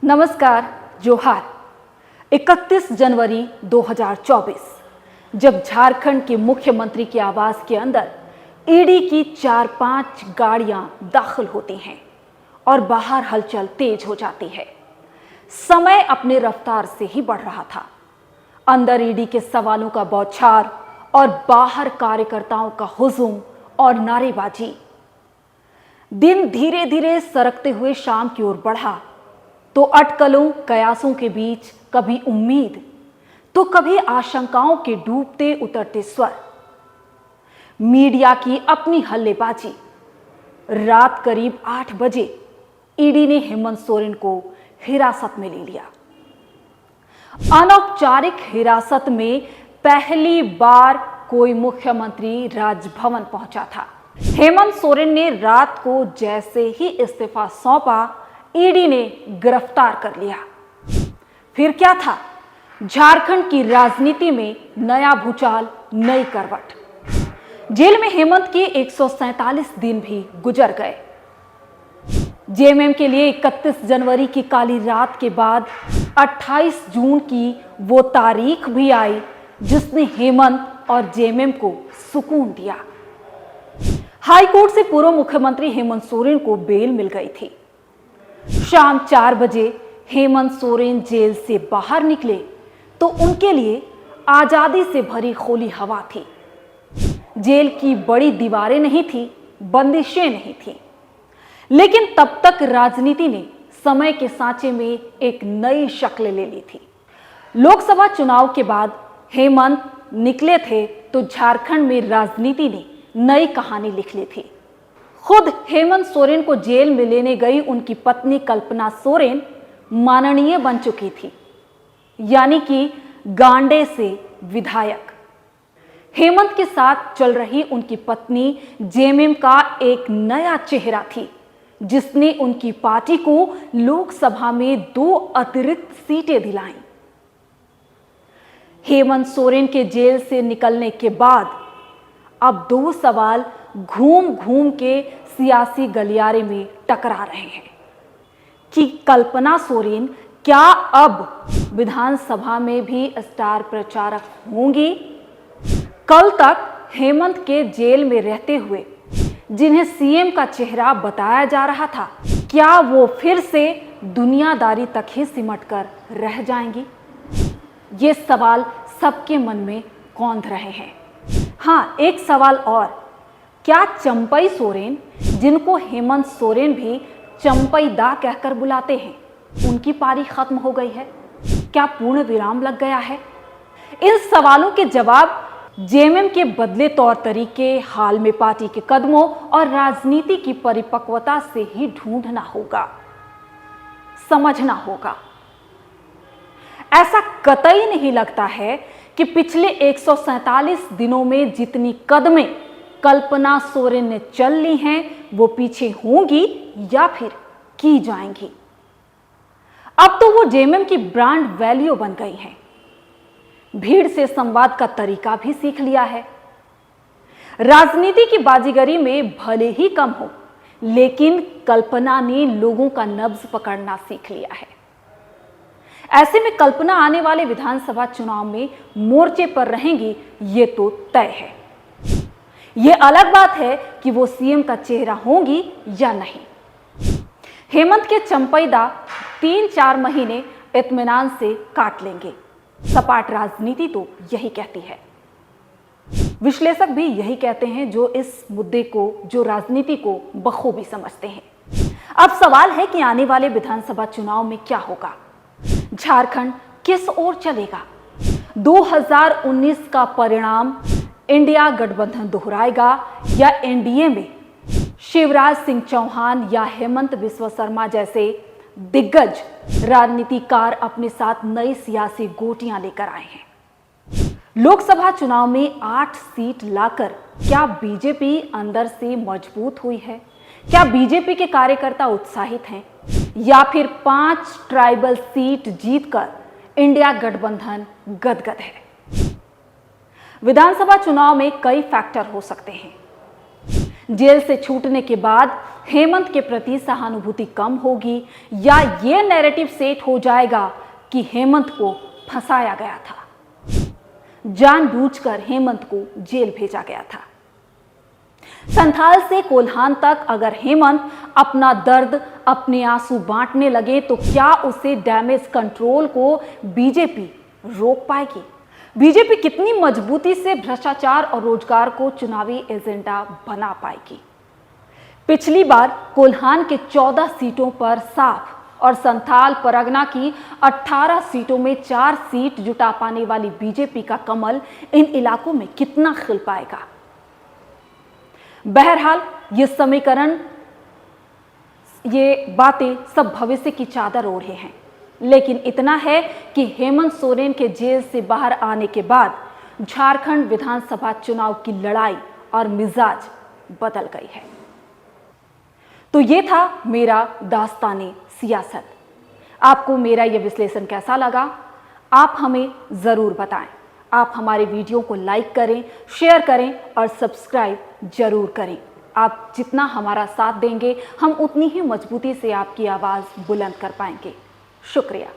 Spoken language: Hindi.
नमस्कार, जोहार। 31 जनवरी 2024 जब झारखंड के मुख्यमंत्री के आवास के अंदर ईडी की 4-5 गाड़ियां दाखिल होती हैं और बाहर हलचल तेज हो जाती है। समय अपने रफ्तार से ही बढ़ रहा था। अंदर ईडी के सवालों का बौछार और बाहर कार्यकर्ताओं का हुजूम और नारेबाजी। दिन धीरे धीरे सरकते हुए शाम की ओर बढ़ा तो अटकलों कयासों के बीच कभी उम्मीद तो कभी आशंकाओं के डूबते उतरते स्वर। मीडिया की अपनी हल्लेबाजी। रात करीब 8 बजे ईडी ने हेमंत सोरेन को हिरासत में ले लिया। अनौपचारिक हिरासत में पहली बार कोई मुख्यमंत्री राजभवन पहुंचा था। हेमंत सोरेन ने रात को जैसे ही इस्तीफा सौंपा, ईडी ने गिरफ्तार कर लिया। फिर क्या था? झारखंड की राजनीति में नया भूचाल, नई करवट। जेल में हेमंत के 147 दिन भी गुजर गए। जेएमएम के लिए 31 जनवरी की काली रात के बाद 28 जून की वो तारीख भी आई जिसने हेमंत और जेएमएम को सुकून दिया। हाई कोर्ट से पूर्व मुख्यमंत्री हेमंत सोरेन को बेल मिल गई थी। शाम 4 बजे हेमंत सोरेन जेल से बाहर निकले तो उनके लिए आजादी से भरी खुली हवा थी। जेल की बड़ी दीवारें नहीं थी, बंदिशें नहीं थी, लेकिन तब तक राजनीति ने समय के सांचे में एक नई शक्ल ले ली थी। लोकसभा चुनाव के बाद हेमंत निकले थे तो झारखंड में राजनीति ने नई कहानी लिख ली थी। खुद हेमंत सोरेन को जेल में लेने गई उनकी पत्नी कल्पना सोरेन माननीय बन चुकी थी, यानी कि गांडे से विधायक। हेमंत के साथ चल रही उनकी पत्नी जेएमएम का एक नया चेहरा थी, जिसने उनकी पार्टी को लोकसभा में 2 अतिरिक्त सीटें दिलाईं। हेमंत सोरेन के जेल से निकलने के बाद अब 2 सवाल घूम घूम के सियासी गलियारे में टकरा रहे हैं कि कल्पना सोरेन क्या अब विधानसभा में भी स्टार प्रचारक होंगी? कल तक हेमंत के जेल में रहते हुए जिन्हें सीएम का चेहरा बताया जा रहा था, क्या वो फिर से दुनियादारी तक ही सिमटकर रह जाएंगी? ये सवाल सबके मन में कौंध रहे हैं। हाँ, एक सवाल और, क्या चंपई सोरेन, जिनको हेमंत सोरेन भी चंपई दा कहकर बुलाते हैं, उनकी पारी खत्म हो गई है? क्या पूर्ण विराम लग गया है? इन सवालों के जवाब जेएमएम के बदले तौर तरीके, हाल में पार्टी के कदमों और राजनीति की परिपक्वता से ही ढूंढना होगा, समझना होगा। ऐसा कतई नहीं लगता है कि पिछले 147 दिनों में जितनी कदमें कल्पना सोरेन ने चल ली हैं, वो पीछे होंगी या फिर की जाएंगी। अब तो वो जेएमएम की ब्रांड वैल्यू बन गई हैं। भीड़ से संवाद का तरीका भी सीख लिया है। राजनीति की बाजीगरी में भले ही कम हो, लेकिन कल्पना ने लोगों का नब्ज पकड़ना सीख लिया है। ऐसे में कल्पना आने वाले विधानसभा चुनाव में मोर्चे पर रहेंगी, ये तो तय है। ये अलग बात है कि वो सीएम का चेहरा होंगी या नहीं। हेमंत के चंपईदा 3-4 महीने इत्मीनान से काट लेंगे। सपाट राजनीति तो यही कहती है। विश्लेषक भी यही कहते हैं, जो इस मुद्दे को, जो राजनीति को बखूबी समझते हैं। अब सवाल है कि आने वाले विधानसभा चुनाव में क्या होगा? झारखंड किस ओर चलेगा? 2019 का परिणाम इंडिया गठबंधन दोहराएगा या एनडीए में शिवराज सिंह चौहान या हेमंत बिस्वा शर्मा जैसे दिग्गज राजनीतिकार अपने साथ नई सियासी गोटियां लेकर आए हैं? लोकसभा चुनाव में 8 सीट लाकर क्या बीजेपी अंदर से मजबूत हुई है? क्या बीजेपी के कार्यकर्ता उत्साहित हैं? या फिर 5 ट्राइबल सीट जीतकर इंडिया गठबंधन गदगद है? विधानसभा चुनाव में कई फैक्टर हो सकते हैं। जेल से छूटने के बाद हेमंत के प्रति सहानुभूति कम होगी या ये नैरेटिव सेट हो जाएगा कि हेमंत को फंसाया गया था, जानबूझकर हेमंत को जेल भेजा गया था। संथाल से कोल्हान तक अगर हेमंत अपना दर्द, अपने आंसू बांटने लगे तो क्या उसे डैमेज कंट्रोल को बीजेपी रोक पाएगी? बीजेपी कितनी मजबूती से भ्रष्टाचार और रोजगार को चुनावी एजेंडा बना पाएगी? पिछली बार कोल्हान के 14 सीटों पर साफ और संथाल परगना की 18 सीटों में 4 सीट जुटा पाने वाली बीजेपी का कमल इन इलाकों में कितना खिल पाएगा? बहरहाल ये समीकरण, ये बातें सब भविष्य की चादर ओढ़े हैं, लेकिन इतना है कि हेमंत सोरेन के जेल से बाहर आने के बाद झारखंड विधानसभा चुनाव की लड़ाई और मिजाज बदल गई है। तो ये था मेरा दास्ताने सियासत। आपको मेरा यह विश्लेषण कैसा लगा? आप हमें जरूर बताएं। आप हमारे वीडियो को लाइक करें, शेयर करें और सब्सक्राइब जरूर करें। आप जितना हमारा साथ देंगे, हम उतनी ही मजबूती से आपकी आवाज़ बुलंद कर पाएंगे। शुक्रिया।